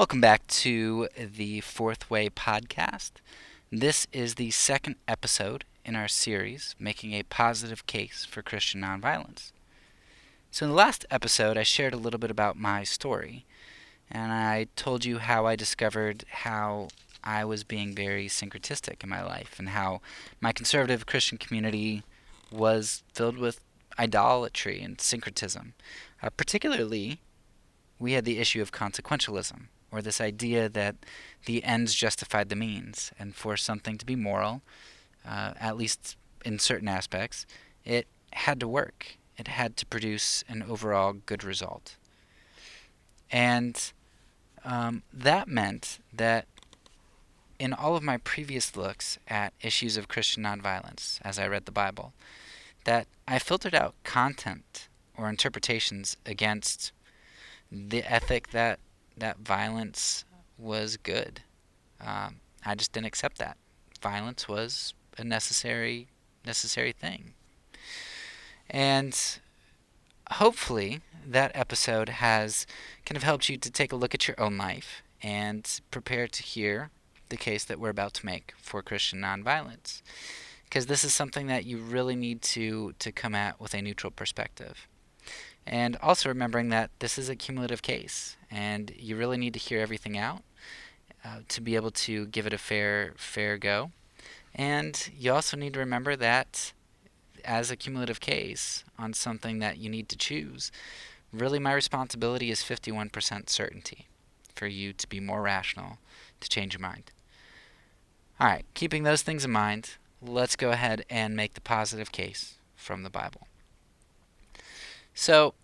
Welcome back to the Fourth Way podcast. This is the second episode in our series, Making a Positive Case for Christian Nonviolence. So, in the last episode, I shared a little bit about my story, and I told you how I discovered how I was being very syncretistic in my life, and how my conservative Christian community was filled with idolatry and syncretism. Particularly, we had the issue of consequentialism, or this idea that the ends justified the means, and for something to be moral, at least in certain aspects, it had to work. It had to produce an overall good result. And that meant that in all of my previous looks at issues of Christian nonviolence, as I read the Bible, that I filtered out content or interpretations against the ethic that violence was good. I just didn't accept that. Violence was a necessary thing. And hopefully that episode has kind of helped you to take a look at your own life and prepare to hear the case that we're about to make for Christian nonviolence. Because this is something that you really need to come at with a neutral perspective. And also remembering that this is a cumulative case, and you really need to hear everything out to be able to give it a fair go. And you also need to remember that as a cumulative case on something that you need to choose, really my responsibility is 51% certainty for you to be more rational, to change your mind. All right, keeping those things in mind, let's go ahead and make the positive case from the Bible. So,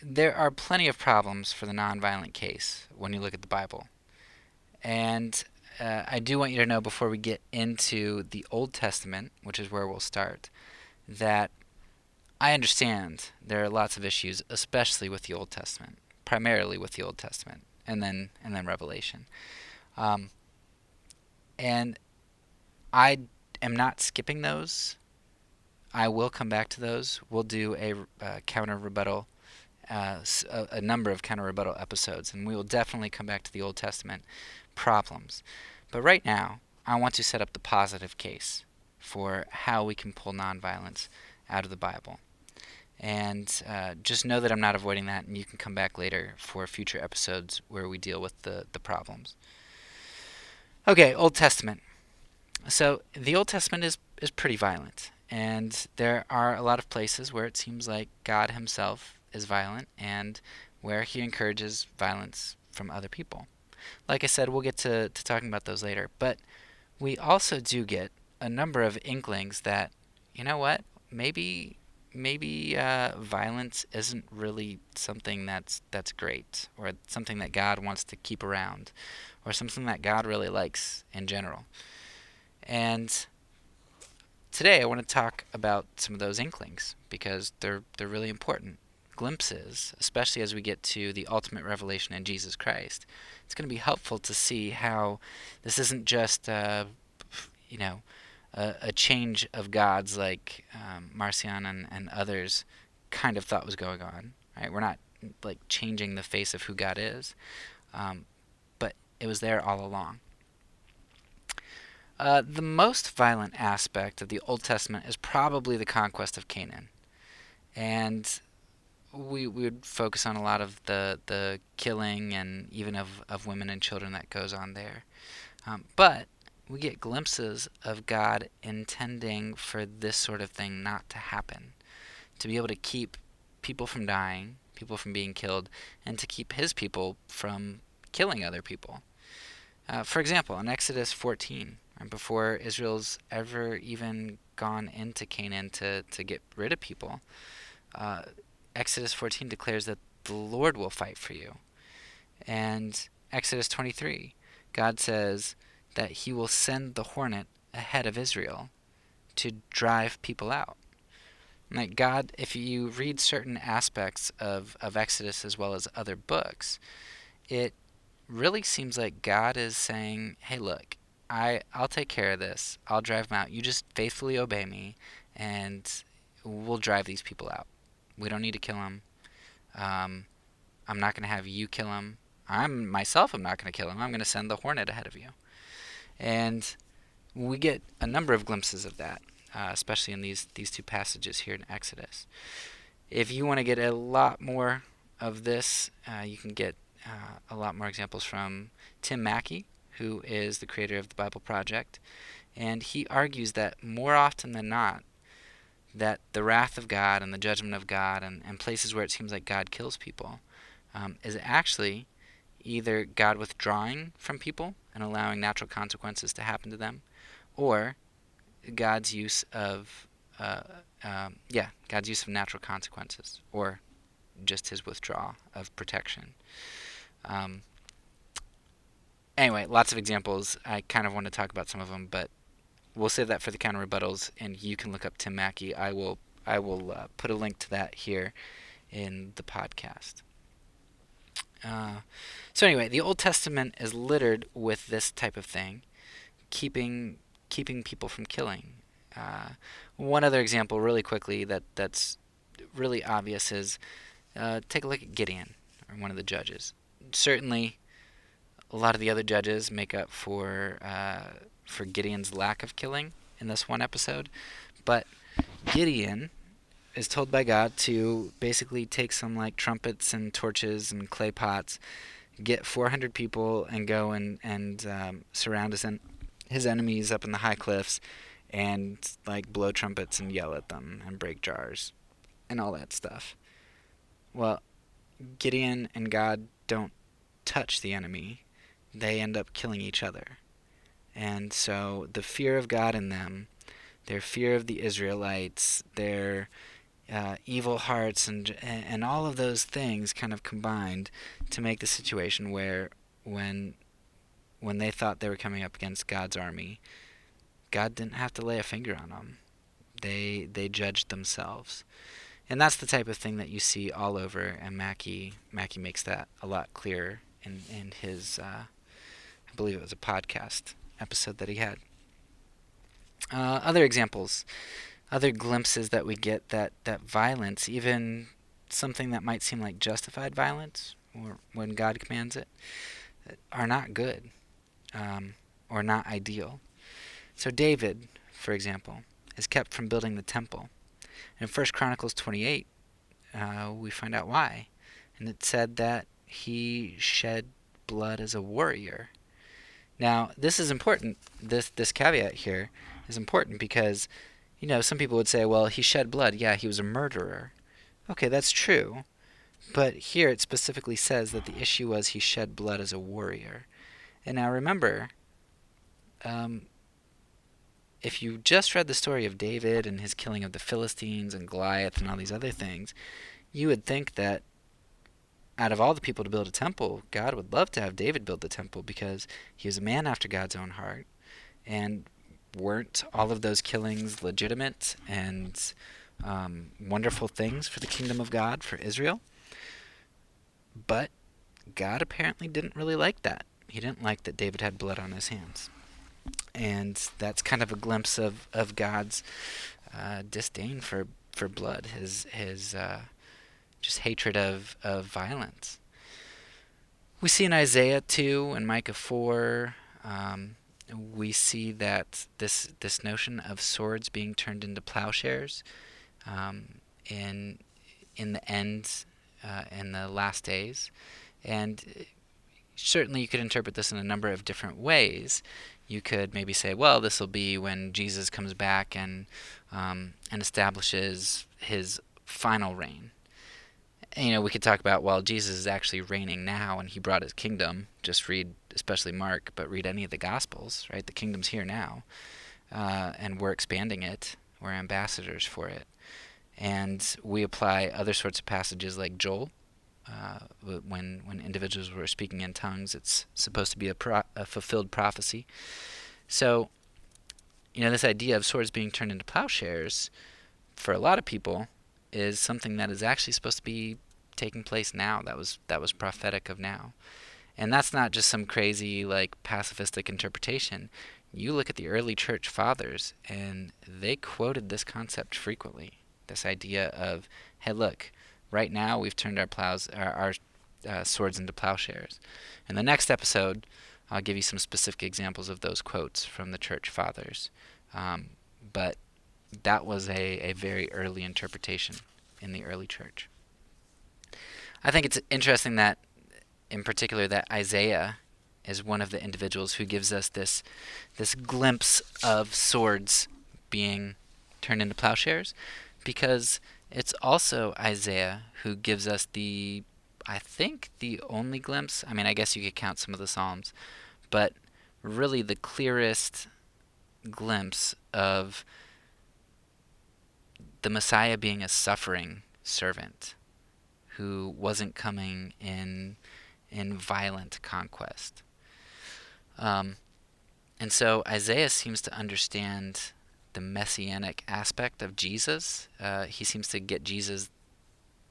there are plenty of problems for the nonviolent case when you look at the Bible. And I do want you to know before we get into the Old Testament, which is where we'll start, that I understand there are lots of issues, especially with the Old Testament, primarily with the Old Testament, and then Revelation. Um, and I am not skipping those. I will come back to those. We'll do a counter rebuttal, a number of counter rebuttal episodes, and we will definitely come back to the Old Testament problems. But right now, I want to set up the positive case for how we can pull nonviolence out of the Bible. And just know that I'm not avoiding that, and you can come back later for future episodes where we deal with the problems. Okay, Old Testament. So the Old Testament is pretty violent, and there are a lot of places where it seems like God himself is violent and where he encourages violence from other people. Like I said, we'll get to talking about those later, but we also do get a number of inklings that, you know what, maybe violence isn't really something that's great, or something that God wants to keep around, or something that God really likes in general. And today I want to talk about some of those inklings because they're really important. Glimpses, especially as we get to the ultimate revelation in Jesus Christ. It's going to be helpful to see how this isn't just you know a change of gods like Marcion and others kind of thought was going on. Right? We're not like changing the face of who God is, but it was there all along. The most violent aspect of the Old Testament is probably the conquest of Canaan. And we would focus on a lot of the killing and even of women and children that goes on there. But we get glimpses of God intending for this sort of thing not to happen, to be able to keep people from dying, people from being killed, and to keep his people from killing other people. For example, in Exodus 14, right before Israel's ever even gone into Canaan to get rid of people, uh, Exodus 14 declares that the Lord will fight for you. And Exodus 23, God says that he will send the hornet ahead of Israel to drive people out. Like God, if you read certain aspects of Exodus as well as other books, it really seems like God is saying, hey, look, I'll take care of this. I'll drive them out. You just faithfully obey me, and we'll drive these people out. We don't need to kill them. I'm not going to have you kill them. I'm myself, I'm not going to kill him. I'm going to send the hornet ahead of you. And we get a number of glimpses of that, especially in these two passages here in Exodus. If you want to get a lot more of this, you can get a lot more examples from Tim Mackey, who is the creator of the Bible Project, and he argues that more often than not, that the wrath of God and the judgment of God and places where it seems like God kills people is actually either God withdrawing from people and allowing natural consequences to happen to them, or God's use of God's use of natural consequences, or just his withdrawal of protection. Um, anyway, lots of examples. I kind of want to talk about some of them, but we'll save that for the counter rebuttals, and you can look up Tim Mackey. I will put a link to that here in the podcast. So anyway, the Old Testament is littered with this type of thing, keeping people from killing. One other example, really quickly, that's really obvious is take a look at Gideon, or one of the judges. Certainly, a lot of the other judges make up for Gideon's lack of killing in this one episode, but Gideon is told by God to basically take some like trumpets and torches and clay pots, get 400 people, and go and surround his enemies up in the high cliffs, and like blow trumpets and yell at them and break jars and all that stuff. Well, Gideon and God don't touch the enemy. They end up killing each other. And so the fear of God in them, their fear of the Israelites, their evil hearts, and all of those things kind of combined to make the situation where when they thought they were coming up against God's army, God didn't have to lay a finger on them. They judged themselves. And that's the type of thing that you see all over, and Mackey makes that a lot clearer in his, I believe it was a podcast episode that he had. Other examples, other glimpses that we get that violence, even something that might seem like justified violence, or when God commands it, are not good, or not ideal. So David, for example, is kept from building the temple. In 1 Chronicles 28, we find out why. And it said that he shed blood as a warrior. Now, this is important. This caveat here is important because, some people would say, well, he shed blood. Yeah, he was a murderer. Okay, that's true. But here it specifically says that the issue was he shed blood as a warrior. And now remember, if you just read the story of David and his killing of the Philistines and Goliath and all these other things, you would think that out of all the people to build a temple, God would love to have David build the temple because he was a man after God's own heart. And weren't all of those killings legitimate and wonderful things for the kingdom of God, for Israel? But God apparently didn't really like that. He didn't like that David had blood on his hands. And that's kind of a glimpse of God's disdain for blood, his just hatred of violence. We see in Isaiah 2 and Micah 4, we see that this notion of swords being turned into plowshares in the end, in the last days. And certainly you could interpret this in a number of different ways. You could maybe say, well, this will be when Jesus comes back and establishes his final reign. And, we could talk about, well, Jesus is actually reigning now and he brought his kingdom. Just read, especially Mark, but read any of the Gospels, right? The kingdom's here now, and we're expanding it. We're ambassadors for it. And we apply other sorts of passages like Joel. When individuals were speaking in tongues, it's supposed to be a fulfilled prophecy. So, this idea of swords being turned into plowshares, for a lot of people, is something that is actually supposed to be taking place now. That was prophetic of now. And that's not just some crazy, like, pacifistic interpretation. You look at the early church fathers, and they quoted this concept frequently. This idea of, hey, look, right now we've turned our swords into plowshares. In the next episode, I'll give you some specific examples of those quotes from the church fathers. But that was a very early interpretation in the early church. I think it's interesting that, in particular, that Isaiah is one of the individuals who gives us this glimpse of swords being turned into plowshares, because it's also Isaiah who gives us I think the only glimpse, I mean, I guess you could count some of the Psalms, but really the clearest glimpse of the Messiah being a suffering servant who wasn't coming in violent conquest. And so Isaiah seems to understand the messianic aspect of Jesus. He seems to get Jesus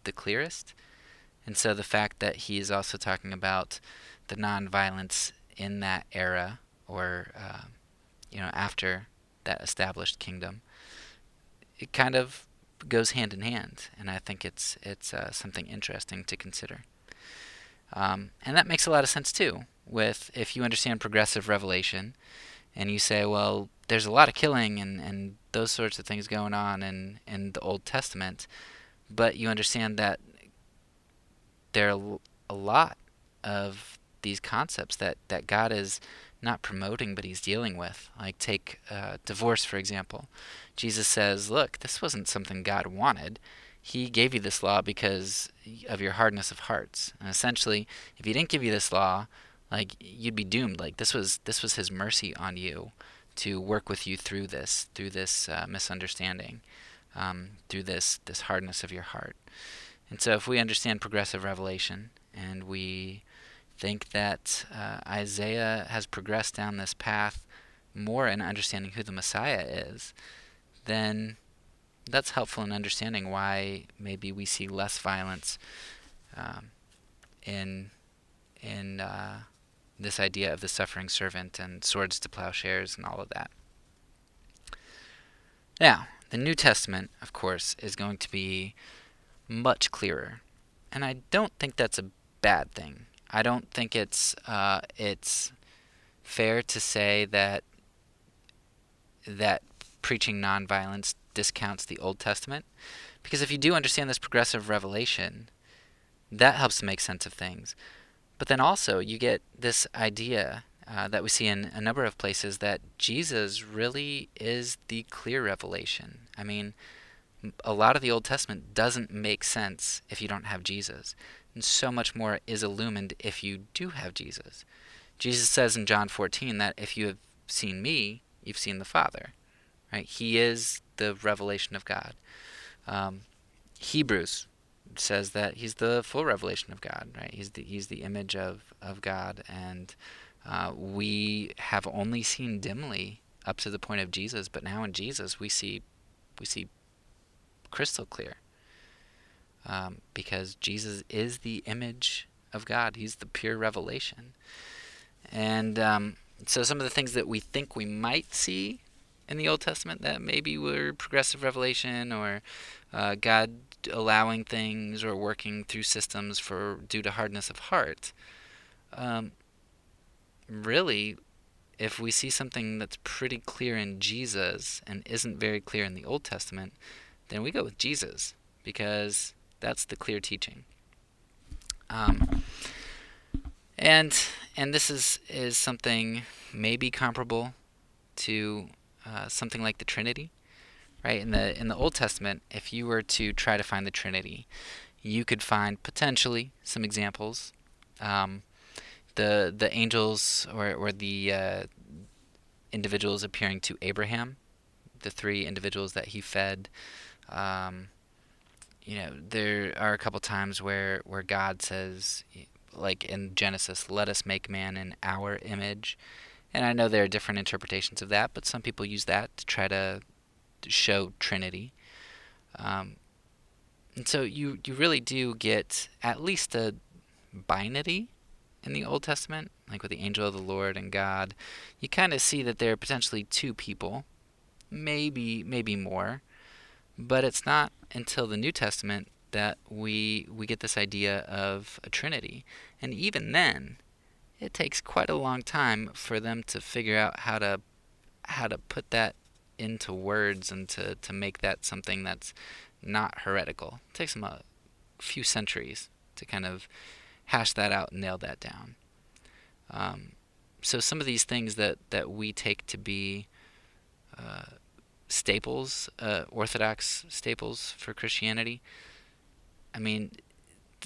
the clearest. And so the fact that he is also talking about the nonviolence in that era, or after that established kingdom, it kind of goes hand in hand, and I think it's something interesting to consider. And that makes a lot of sense too. With if you understand progressive revelation, and you say, well, there's a lot of killing and those sorts of things going on in the Old Testament, but you understand that there are a lot of these concepts that God is not promoting, but he's dealing with. Like take divorce, for example. Jesus says, look, this wasn't something God wanted. He gave you this law because of your hardness of hearts. And essentially, if he didn't give you this law, like you'd be doomed. Like this was his mercy on you to work with you through this misunderstanding, through this hardness of your heart. And so if we understand progressive revelation, and we think that Isaiah has progressed down this path more in understanding who the Messiah is, then that's helpful in understanding why maybe we see less violence in this idea of the suffering servant and swords to plowshares and all of that. Now, the New Testament, of course, is going to be much clearer, and I don't think that's a bad thing. I don't think it's fair to say that preaching nonviolence discounts the Old Testament, because if you do understand this progressive revelation, that helps to make sense of things. But then also you get this idea that we see in a number of places, that Jesus really is the clear revelation. I mean, a lot of the Old Testament doesn't make sense if you don't have Jesus. And so much more is illumined if you do have Jesus. Jesus says in John 14 that if you have seen me, you've seen the Father. Right? He is the revelation of God. Hebrews says that he's the full revelation of God. Right? He's the image of God, and we have only seen dimly up to the point of Jesus, but now in Jesus we see crystal clear, because Jesus is the image of God. He's the pure revelation. And so some of the things that we think we might see in the Old Testament that maybe were progressive revelation, or God allowing things or working through systems due to hardness of heart, really, if we see something that's pretty clear in Jesus and isn't very clear in the Old Testament, then we go with Jesus, because that's the clear teaching. And this is something maybe comparable to something like the Trinity, right? In the Old Testament, if you were to try to find the Trinity, you could find potentially some examples. The angels or the individuals appearing to Abraham, the three individuals that he fed. There are a couple times where God says, like in Genesis, let us make man in our image. And I know there are different interpretations of that, but some people use that to try to show Trinity. And so you really do get at least a binary in the Old Testament, like with the angel of the Lord and God. You kind of see that there are potentially two people, maybe more, but it's not until the New Testament that we get this idea of a Trinity. And even then, it takes quite a long time for them to figure out how to put that into words and to make that something that's not heretical. It takes them a few centuries to kind of hash that out and nail that down. Um, so some of these things that we take to be staples, orthodox staples for Christianity, I mean,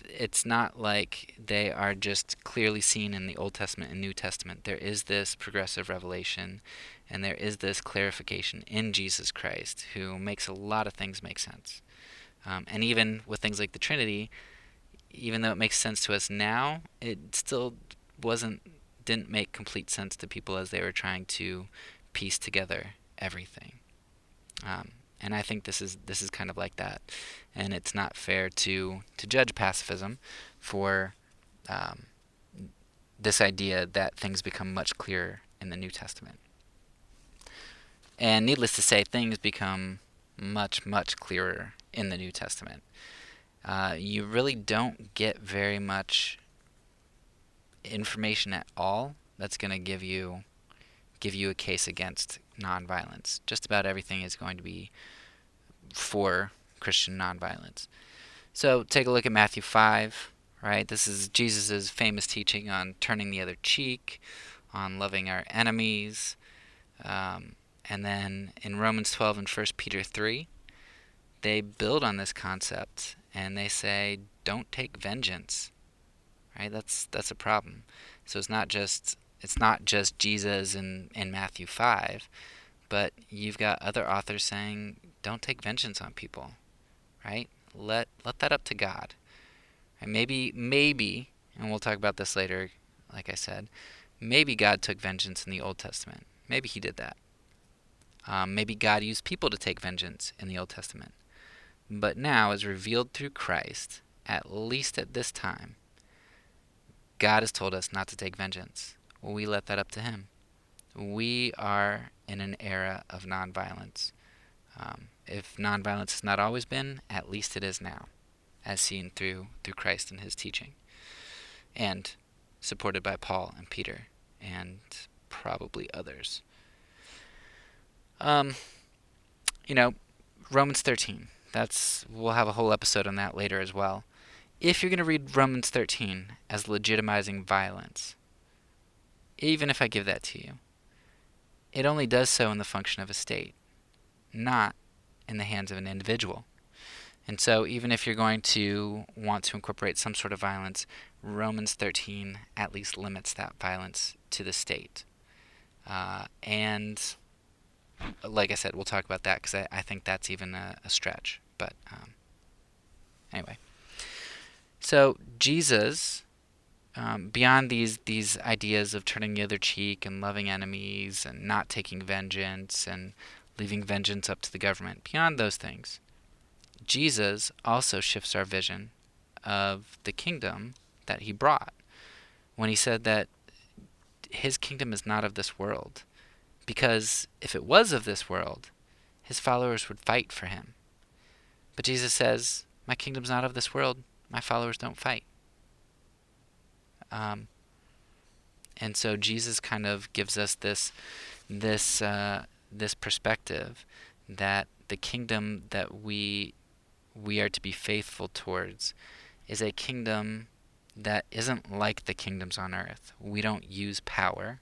it's not like they are just clearly seen in the Old Testament and New Testament. There is this progressive revelation, and there is this clarification in Jesus Christ, who makes a lot of things make sense. And even with things like the Trinity, even though it makes sense to us now, it still didn't make complete sense to people as they were trying to piece together everything. And I think this is kind of like that, and it's not fair to judge pacifism for um, this idea that things become much clearer in the New Testament. And needless to say, things become much clearer in the New Testament. You really don't get very much information at all that's going to give you a case against nonviolence. Just about everything is going to be for Christian nonviolence. So take a look at Matthew 5, right? This is Jesus' famous teaching on turning the other cheek, on loving our enemies. And then in Romans 12 and 1 Peter 3, they build on this concept and they say, don't take vengeance, right? That's a problem. So it's not just Jesus in Matthew 5, but you've got other authors saying, don't take vengeance on people, right? Let that up to God. And maybe, and we'll talk about this later, like I said, maybe God took vengeance in the Old Testament. Maybe he did that. Maybe God used people to take vengeance in the Old Testament. But now, as revealed through Christ, at least at this time, God has told us not to take vengeance. We let that up to him. We are in an era of nonviolence. If nonviolence has not always been, at least it is now, as seen through Christ and his teaching, and supported by Paul and Peter and probably others. You know, Romans 13. We'll have a whole episode on that later as well. If you're going to read Romans 13 as legitimizing violence, even if I give that to you, it only does so in the function of a state, not in the hands of an individual. And so even if you're going to want to incorporate some sort of violence, Romans 13 at least limits that violence to the state. And like I said, we'll talk about that because I think that's even a stretch. But anyway. So Jesus, beyond these ideas of turning the other cheek and loving enemies and not taking vengeance and leaving vengeance up to the government, beyond those things, Jesus also shifts our vision of the kingdom that he brought when he said that his kingdom is not of this world. Because if it was of this world, his followers would fight for him. But Jesus says, my kingdom's not of this world. My followers don't fight. And so Jesus kind of gives us this perspective that the kingdom that we are to be faithful towards is a kingdom that isn't like the kingdoms on earth. We don't use power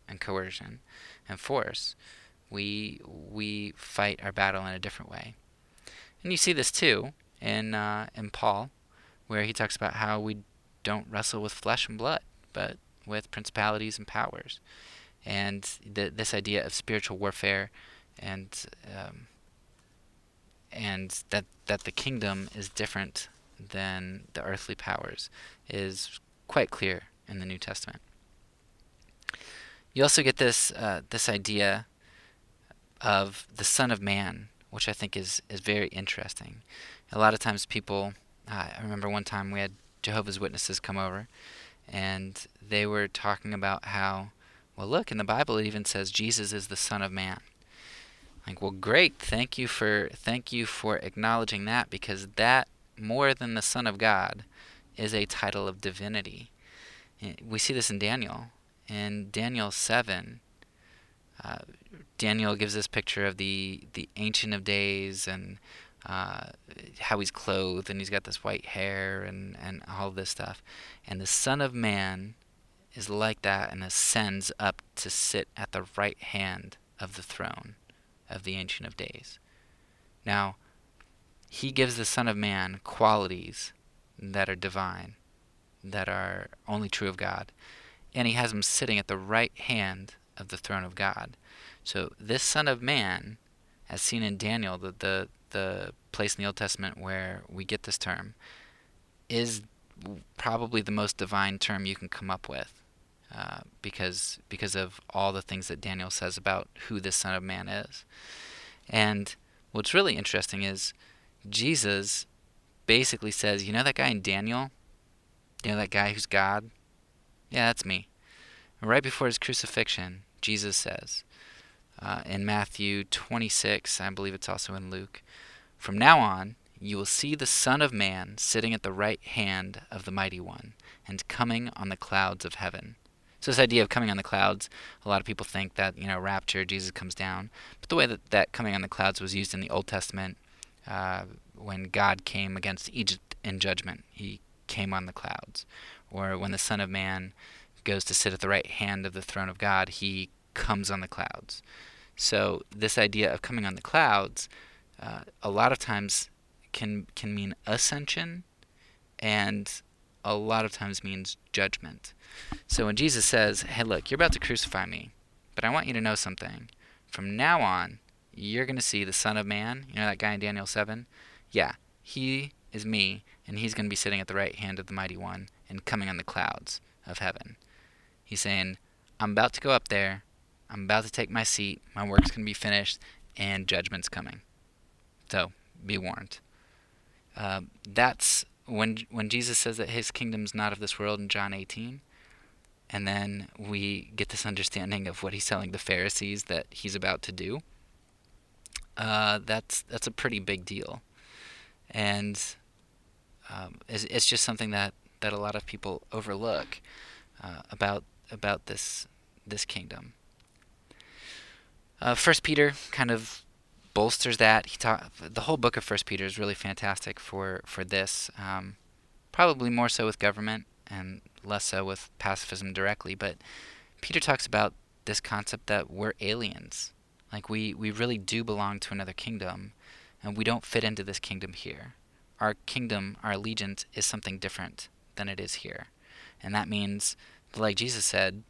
and coercion and force. We fight our battle in a different way. And you see this too in Paul, where he talks about how we don't wrestle with flesh and blood, but with principalities and powers, and this idea of spiritual warfare, and that the kingdom is different than the earthly powers is quite clear in the New Testament. You also get this idea of the Son of Man, which I think is very interesting. A lot of times people, I remember one time we had Jehovah's Witnesses come over, and they were talking about how, well, look, in the Bible it even says Jesus is the Son of Man. Like, well, great, thank you for acknowledging that, because that more than the Son of God is a title of divinity. We see this in Daniel. In Daniel 7, uh, Daniel gives this picture of the Ancient of Days and how he's clothed, and he's got this white hair and all this stuff. And the Son of Man is like that and ascends up to sit at the right hand of the throne of the Ancient of Days. Now, he gives the Son of Man qualities that are divine, that are only true of God, and he has him sitting at the right hand of the throne of God. So this Son of Man, as seen in Daniel, the place in the Old Testament where we get this term, is probably the most divine term you can come up with, because of all the things that Daniel says about who this Son of Man is. And what's really interesting is Jesus basically says, you know that guy in Daniel? You know that guy who's God? Yeah, that's me. Right before his crucifixion, Jesus says, in Matthew 26, I believe it's also in Luke, "From now on, you will see the Son of Man sitting at the right hand of the Mighty One, and coming on the clouds of heaven." So this idea of coming on the clouds, a lot of people think that, rapture, Jesus comes down. But the way that coming on the clouds was used in the Old Testament, when God came against Egypt in judgment, he came on the clouds. Or when the Son of Man goes to sit at the right hand of the throne of God, he comes on the clouds. So this idea of coming on the clouds, a lot of times can mean ascension, and a lot of times means judgment. So when Jesus says, hey, look, you're about to crucify me, but I want you to know something. From now on, you're going to see the Son of Man. You know that guy in Daniel 7? Yeah, he is me, and he's going to be sitting at the right hand of the Mighty One and coming on the clouds of heaven. He's saying, I'm about to go up there. I'm about to take my seat. My work's going to be finished, and judgment's coming. So be warned. That's when Jesus says that his kingdom's not of this world in John 18. And then we get this understanding of what he's telling the Pharisees that he's about to do. That's a pretty big deal, and it's just something that a lot of people overlook about this kingdom. First Peter kind of bolsters that. The whole book of First Peter is really fantastic for this. Probably more so with government and less so with pacifism directly, but Peter talks about this concept that we're aliens. Like we really do belong to another kingdom, and we don't fit into this kingdom here. Our kingdom, our allegiance, is something different than it is here. And that means, like Jesus said,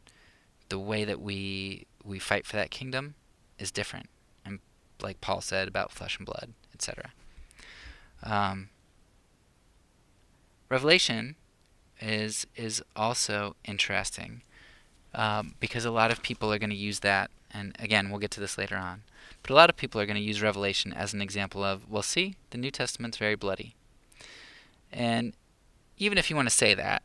the way that we fight for that kingdom is different. And like Paul said about flesh and blood, etc. Revelation is also interesting, because a lot of people are going to use that, and again, we'll get to this later on, but a lot of people are going to use Revelation as an example of, well, see, the New Testament's very bloody. And even if you want to say that,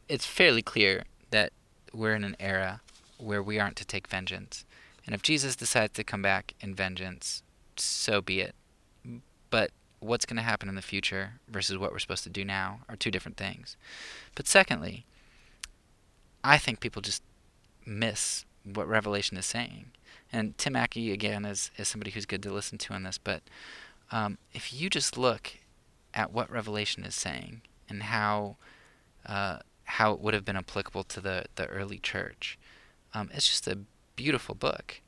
it's fairly clear that we're in an era where we aren't to take vengeance. And if Jesus decides to come back in vengeance, so be it. But what's going to happen in the future versus what we're supposed to do now are two different things. But secondly, I think people just miss what Revelation is saying. And Tim Mackey, again, is somebody who's good to listen to on this, but if you just look at what Revelation is saying and how it would have been applicable to the early church, it's just a beautiful book.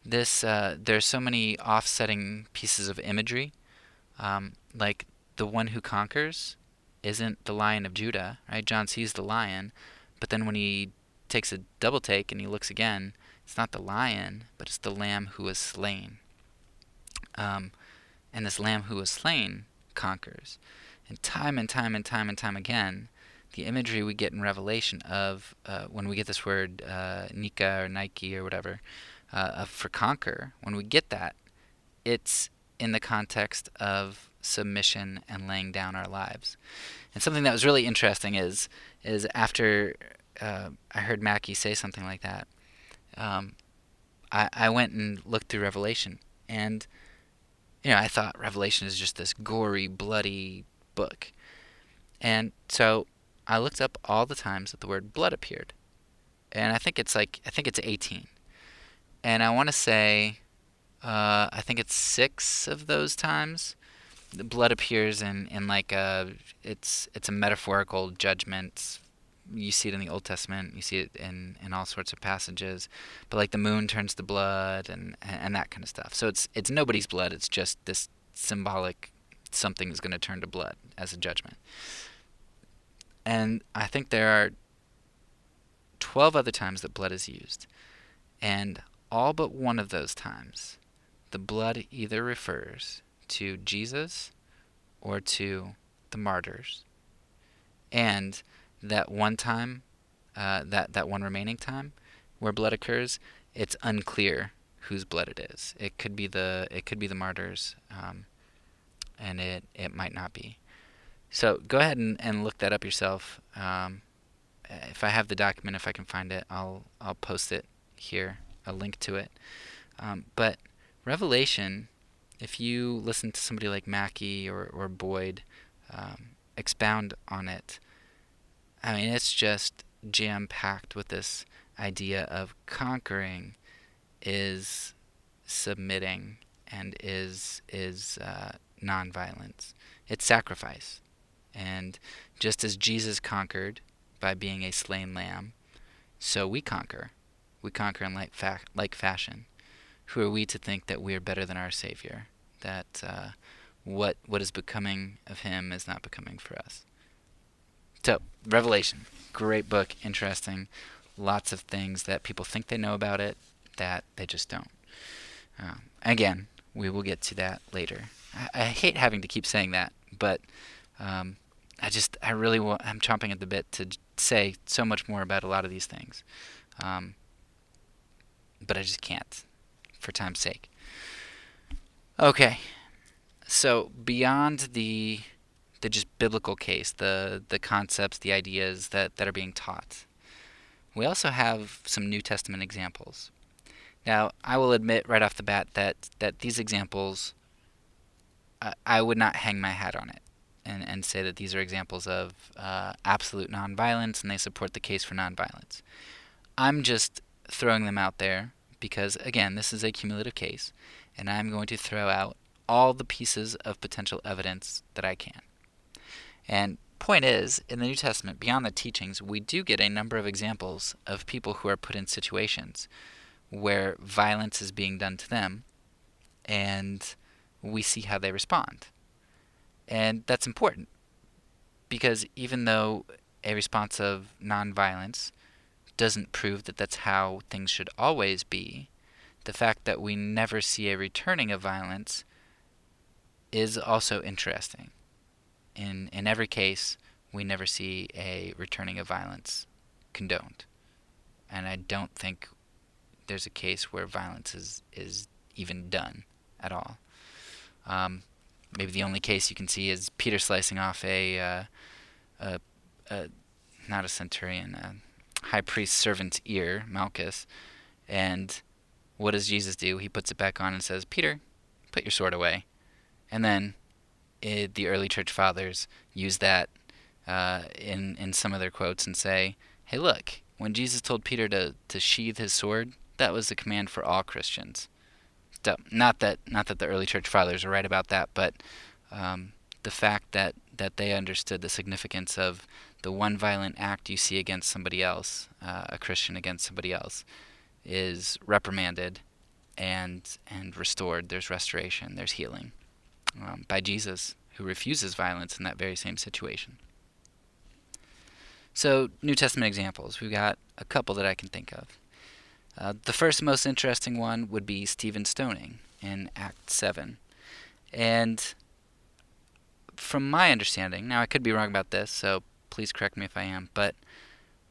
There's so many offsetting pieces of imagery, like the one who conquers isn't the Lion of Judah, right? John sees the lion, but then when he takes a double take and he looks again, it's not the lion, but it's the lamb who was slain. And this lamb who was slain conquers. And time again, the imagery we get in Revelation of when we get this word Nika or Nike or whatever for conquer, when we get that, it's in the context of submission and laying down our lives. And something that was really interesting is after I heard Mackey say something like that, I went and looked through Revelation, and I thought Revelation is just this gory, bloody book. And so I looked up all the times that the word blood appeared. And I think it's 18. And I want to say, I think it's 6 of those times. The blood appears in like it's a metaphorical judgment. You see it in the Old Testament. You see it in all sorts of passages. But like the moon turns to blood and that kind of stuff. So it's nobody's blood. It's just this symbolic something is going to turn to blood as a judgment. And I think there are 12 other times that blood is used. And all but one of those times, the blood either refers to Jesus or to the martyrs. And that one time, that one remaining time where blood occurs, it's unclear whose blood it is. It could be the martyrs, and it might not be. So go ahead and look that up yourself. If I have the document, if I can find it, I'll post it here, a link to it. But Revelation, if you listen to somebody like Mackey or Boyd expound on it, I mean, it's just jam packed with this idea of conquering is submitting and is nonviolence. It's sacrifice, and just as Jesus conquered by being a slain lamb, so we conquer. We conquer in like fashion. Who are we to think that we are better than our Savior? That what is becoming of Him is not becoming for us. So, Revelation, great book, interesting. Lots of things that people think they know about it that they just don't. Again, we will get to that later. I hate having to keep saying that, but um, I really I'm chomping at the bit to say so much more about a lot of these things. Um, but I just can't, for time's sake. Okay, so beyond the just biblical case, the concepts, the ideas that are being taught, we also have some New Testament examples. Now, I will admit right off the bat that these examples, I would not hang my hat on it and say that these are examples of absolute nonviolence and they support the case for nonviolence. I'm just throwing them out there because, again, this is a cumulative case, and I'm going to throw out all the pieces of potential evidence that I can. And point is, in the New Testament, beyond the teachings, we do get a number of examples of people who are put in situations where violence is being done to them, and we see how they respond. And that's important because even though a response of nonviolence doesn't prove that that's how things should always be, the fact that we never see a returning of violence is also interesting. In every case, we never see a returning of violence condoned. And I don't think there's a case where violence is even done at all. Maybe the only case you can see is Peter slicing off a not a centurion, a high priest's servant's ear, Malchus, and what does Jesus do? He puts it back on and says, "Peter, put your sword away." And then the early church fathers use that in some of their quotes and say, "Hey, look, when Jesus told Peter to sheathe his sword, that was a command for all Christians." So, not that the early church fathers are right about that, but the fact that they understood the significance of the one violent act you see against somebody else, a Christian against somebody else, is reprimanded and restored. There's restoration. There's healing by Jesus, who refuses violence in that very same situation. So, New Testament examples. We've got a couple that I can think of. The first most interesting one would be Stephen's stoning in Act 7. And from my understanding, now I could be wrong about this, so please correct me if I am, but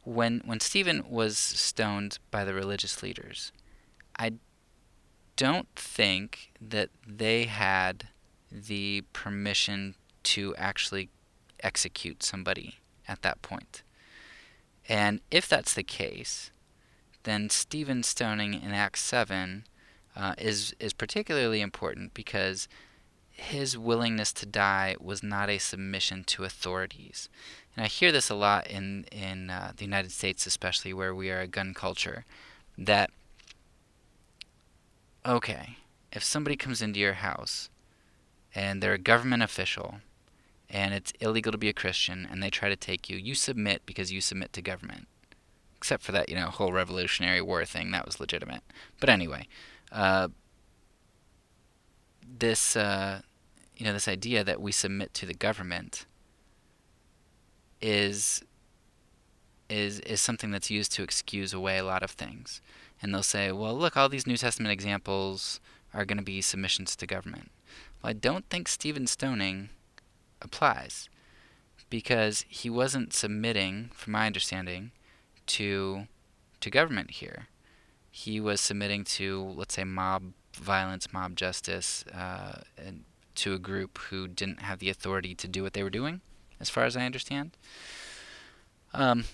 when Stephen was stoned by the religious leaders, I don't think that they had the permission to actually execute somebody at that point. And if that's the case, then Stephen's stoning in Acts 7 is particularly important because his willingness to die was not a submission to authorities. And I hear this a lot in the United States, especially where we are a gun culture, that, okay, if somebody comes into your house and they're a government official and it's illegal to be a Christian and they try to take you, you submit because you submit to government. Except for that, whole Revolutionary War thing, that was legitimate. But anyway, uh, this idea that we submit to the government is is something that's used to excuse away a lot of things. And they'll say, well, look, all these New Testament examples are going to be submissions to government. Well, I don't think Stephen stoning applies because he wasn't submitting, from my understanding, to government here. He was submitting to, let's say, mob violence, mob justice, and to a group who didn't have the authority to do what they were doing, as far as I understand. Um,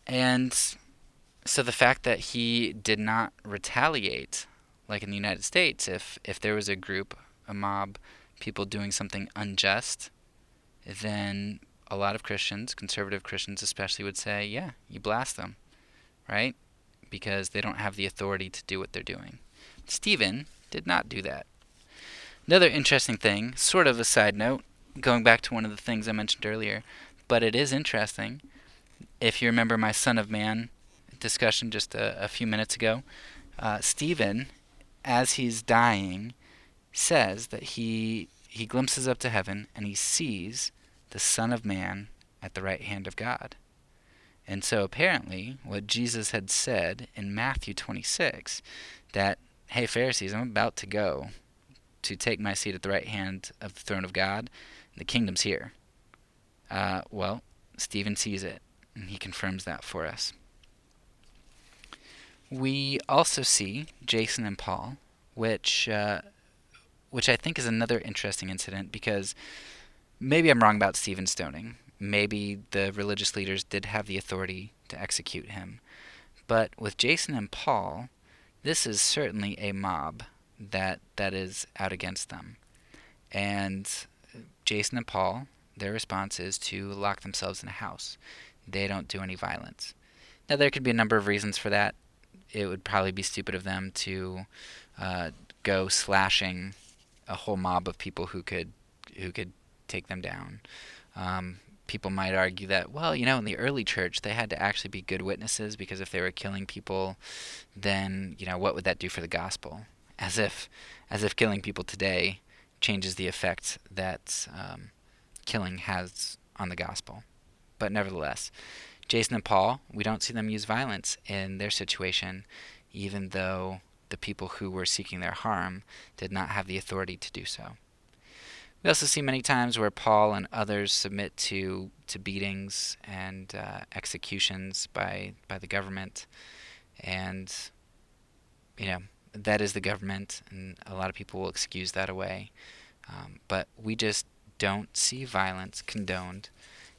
and so the fact that he did not retaliate, like in the United States, if there was a group, a mob, people doing something unjust, then a lot of Christians, conservative Christians especially, would say, yeah, you blast them, right? Because they don't have the authority to do what they're doing. Stephen did not do that. Another interesting thing, sort of a side note, going back to one of the things I mentioned earlier, but it is interesting. If you remember my Son of Man discussion just a few minutes ago, Stephen, as he's dying, says that he glimpses up to heaven and he sees the Son of Man at the right hand of God. And so apparently what Jesus had said in Matthew 26, that, hey, Pharisees, I'm about to go to take my seat at the right hand of the throne of God. The kingdom's here. Well, Stephen sees it, and he confirms that for us. We also see Jason and Paul, which I think is another interesting incident because maybe I'm wrong about Stephen stoning. Maybe the religious leaders did have the authority to execute him. But with Jason and Paul, this is certainly a mob that is out against them. And Jason and Paul, their response is to lock themselves in a house. They don't do any violence. Now, there could be a number of reasons for that. It would probably be stupid of them to go slashing a whole mob of people who could take them down. People might argue that, well, in the early church, they had to actually be good witnesses because if they were killing people, then, what would that do for the gospel? As if killing people today changes the effect that killing has on the gospel. But nevertheless, Jason and Paul, we don't see them use violence in their situation, even though the people who were seeking their harm did not have the authority to do so. We also see many times where Paul and others submit to beatings and executions by the government, and that is the government, and a lot of people will excuse that away. But we just don't see violence condoned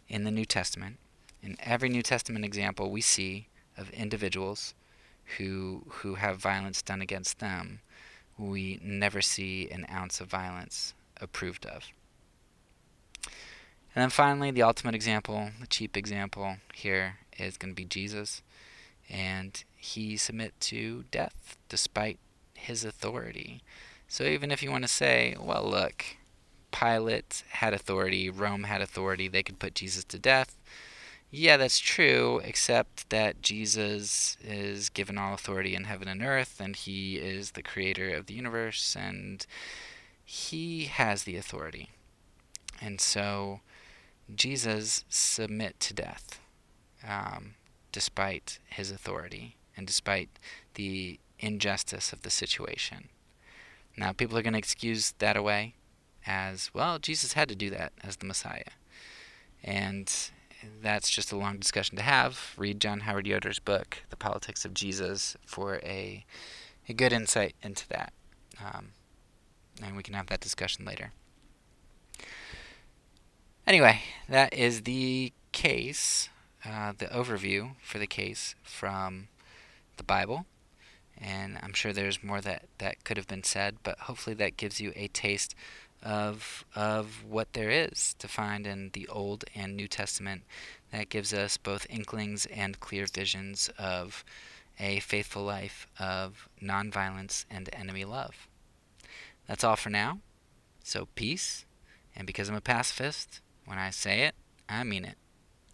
in the New Testament. In every New Testament example we see of individuals who have violence done against them, we never see an ounce of violence approved of. And then finally, the ultimate example, the cheap example here is going to be Jesus. And he submit to death despite his authority. So even if you want to say, well, look, Pilate had authority, Rome had authority, they could put Jesus to death. Yeah, that's true, except that Jesus is given all authority in heaven and earth, and he is the creator of the universe, and he has the authority. And so Jesus submit to death despite his authority and despite the injustice of the situation. Now, people are going to excuse that away as, well, Jesus had to do that as the Messiah. And that's just a long discussion to have. Read John Howard Yoder's book, The Politics of Jesus, for a good insight into that. And we can have that discussion later. Anyway, that is the case, the overview for the case from the Bible. And I'm sure there's more that could have been said, but hopefully that gives you a taste of what there is to find in the Old and New Testament that gives us both inklings and clear visions of a faithful life of nonviolence and enemy love. That's all for now. So peace, and because I'm a pacifist, when I say it, I mean it.